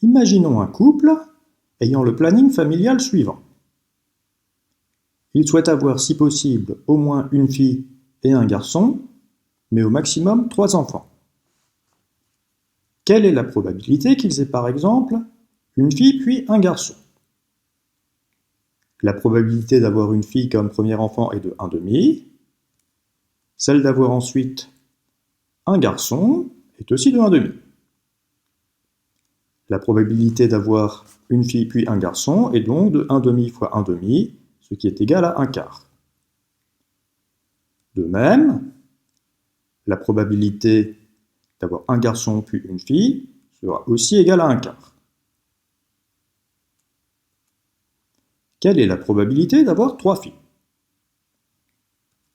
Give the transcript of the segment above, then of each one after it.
Imaginons un couple ayant le planning familial suivant. Il souhaite avoir, si possible, au moins une fille et un garçon, mais au maximum 3 enfants. Quelle est la probabilité qu'ils aient par exemple une fille puis un garçon? La probabilité d'avoir une fille comme premier enfant est de 1,5. Celle d'avoir ensuite un garçon est aussi de 1,5. La probabilité d'avoir une fille puis un garçon est donc de 1,5 fois 1,5, ce qui est égal à 1/4. De même, la probabilité d'avoir un garçon puis une fille sera aussi égale à 1/4. Quelle est la probabilité d'avoir 3 filles?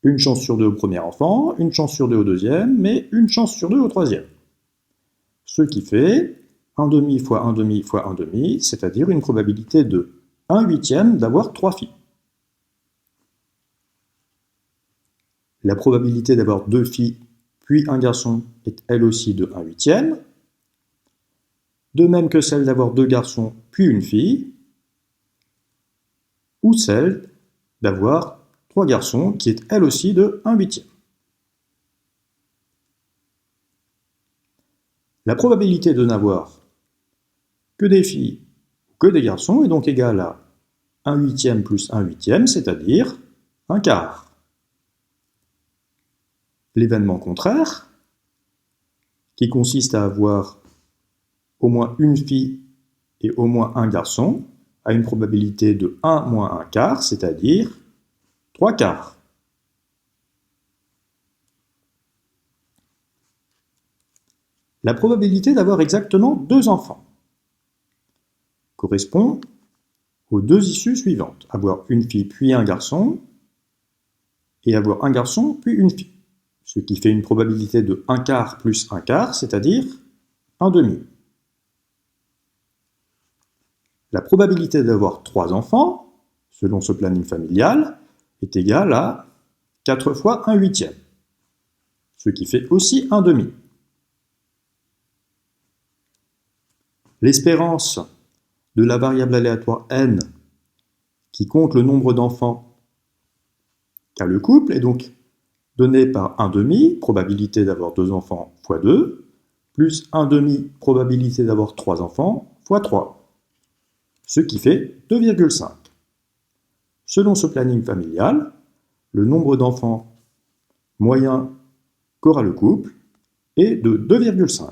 Une chance sur 2 au premier enfant, une chance sur 2 au deuxième, mais une chance sur 2 au troisième. Ce qui fait 1,5 fois 1,5 fois 1,5, c'est-à-dire une probabilité de 1/8 d'avoir 3 filles. La probabilité d'avoir 2 filles puis un garçon est elle aussi de 1/8, de même que celle d'avoir 2 garçons puis une fille, ou celle d'avoir 3 garçons qui est elle aussi de 1/8. La probabilité de n'avoir que des filles ou que des garçons est donc égale à 1/8 plus 1/8, c'est-à-dire 1/4. L'événement contraire, qui consiste à avoir au moins une fille et au moins un garçon, a une probabilité de 1 moins 1/4, c'est-à-dire 3/4. La probabilité d'avoir exactement 2 enfants correspond aux 2 issues suivantes: avoir une fille puis un garçon, et avoir un garçon puis une fille, ce qui fait une probabilité de 1/4 plus 1/4, c'est-à-dire 1,5. La probabilité d'avoir 3 enfants, selon ce planning familial, est égale à 4 fois 1/8, ce qui fait aussi 1,5. L'espérance de la variable aléatoire n, qui compte le nombre d'enfants qu'a le couple, est donc donnée par 1,5, probabilité d'avoir 2 enfants fois 2, plus 1,5, probabilité d'avoir 3 enfants fois 3, ce qui fait 2,5. Selon ce planning familial, le nombre d'enfants moyen qu'aura le couple est de 2,5.